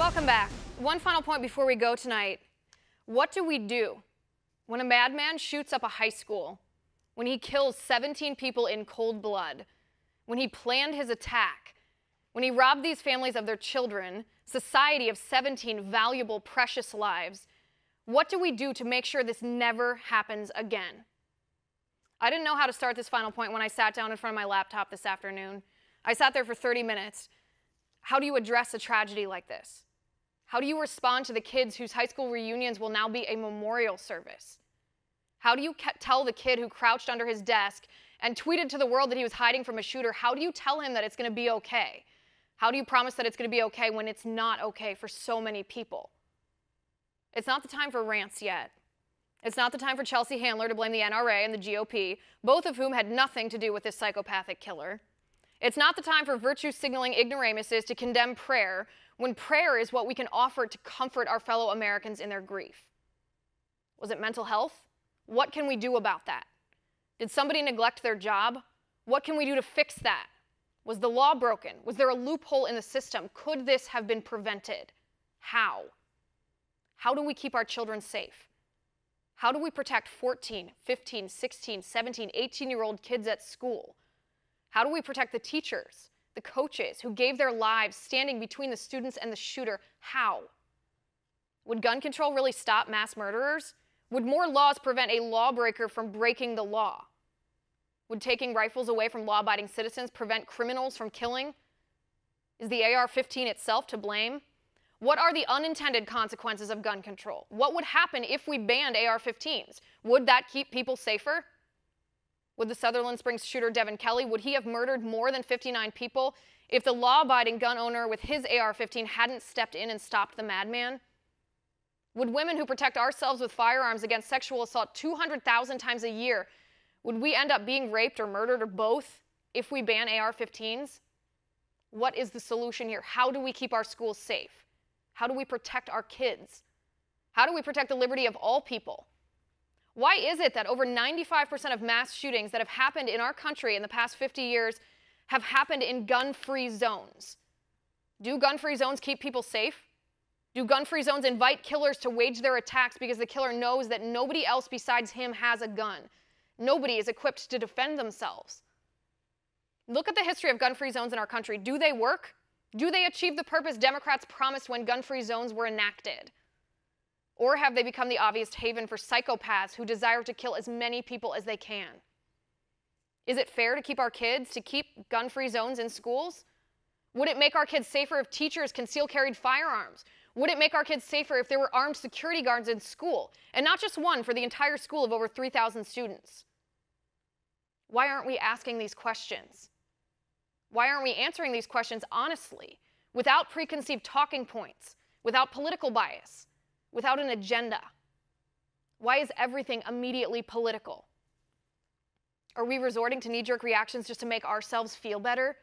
Welcome back. One final point before we go tonight. What do we do when a madman shoots up a high school, when he kills 17 people in cold blood, when he planned his attack, when he robbed these families of their children, society of 17 valuable, precious lives? What do we do to make sure this never happens again? I didn't know how to start this final point when I sat down in front of my laptop this afternoon. I sat there for 30 minutes. How do you address a tragedy like this? How do you respond to the kids whose high school reunions will now be a memorial service? How do you tell the kid who crouched under his desk and tweeted to the world that he was hiding from a shooter, how do you tell him that it's going to be okay? How do you promise that it's going to be okay when it's not okay for so many people? It's not the time for rants yet. It's not the time for Chelsea Handler to blame the NRA and the GOP, both of whom had nothing to do with this psychopathic killer. It's not the time for virtue-signaling ignoramuses to condemn prayer, when prayer is what we can offer to comfort our fellow Americans in their grief. Was it mental health? What can we do about that? Did somebody neglect their job? What can we do to fix that? Was the law broken? Was there a loophole in the system? Could this have been prevented? How? How do we keep our children safe? How do we protect 14, 15, 16, 17, 18-year-old kids at school? How do we protect the teachers, the coaches who gave their lives standing between the students and the shooter? How? Would gun control really stop mass murderers? Would more laws prevent a lawbreaker from breaking the law? Would taking rifles away from law-abiding citizens prevent criminals from killing? Is the AR-15 itself to blame? What are the unintended consequences of gun control? What would happen if we banned AR-15s? Would that keep people safer? Would the Sutherland Springs shooter Devin Kelley, would he have murdered more than 59 people if the law-abiding gun owner with his AR-15 hadn't stepped in and stopped the madman? Would women who protect ourselves with firearms against sexual assault 200,000 times a year, would we end up being raped or murdered or both if we ban AR-15s? What is the solution here? How do we keep our schools safe? How do we protect our kids? How do we protect the liberty of all people? Why is it that over 95% of mass shootings that have happened in our country in the past 50 years have happened in gun-free zones? Do gun-free zones keep people safe? Do gun-free zones invite killers to wage their attacks because the killer knows that nobody else besides him has a gun? Nobody is equipped to defend themselves. Look at the history of gun-free zones in our country. Do they work? Do they achieve the purpose Democrats promised when gun-free zones were enacted? Or have they become the obvious haven for psychopaths who desire to kill as many people as they can? Is it fair to keep our kids, to keep gun-free zones in schools? Would it make our kids safer if teachers conceal-carried firearms? Would it make our kids safer if there were armed security guards in school, and not just one for the entire school of over 3,000 students? Why aren't we asking these questions? Why aren't we answering these questions honestly, without preconceived talking points, without political bias, without an agenda? Why is everything immediately political? Are we resorting to knee-jerk reactions just to make ourselves feel better?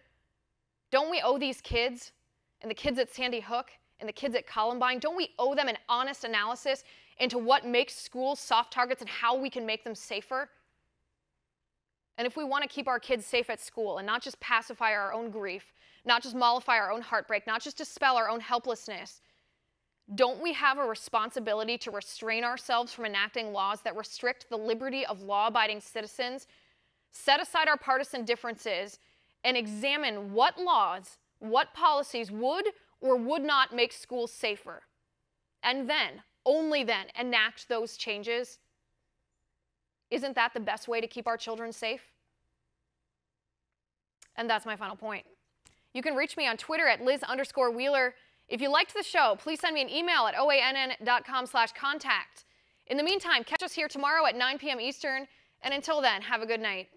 Don't we owe these kids, and the kids at Sandy Hook, and the kids at Columbine, don't we owe them an honest analysis into what makes schools soft targets and how we can make them safer? And if we want to keep our kids safe at school and not just pacify our own grief, not just mollify our own heartbreak, not just dispel our own helplessness, don't we have a responsibility to restrain ourselves from enacting laws that restrict the liberty of law-abiding citizens, set aside our partisan differences, and examine what laws, what policies would or would not make schools safer, and then, only then, enact those changes? Isn't that the best way to keep our children safe? And that's my final point. You can reach me on Twitter at Liz_Wheeler. If you liked the show, please send me an email at oann.com/contact. In the meantime, catch us here tomorrow at 9 p.m. Eastern, and until then, have a good night.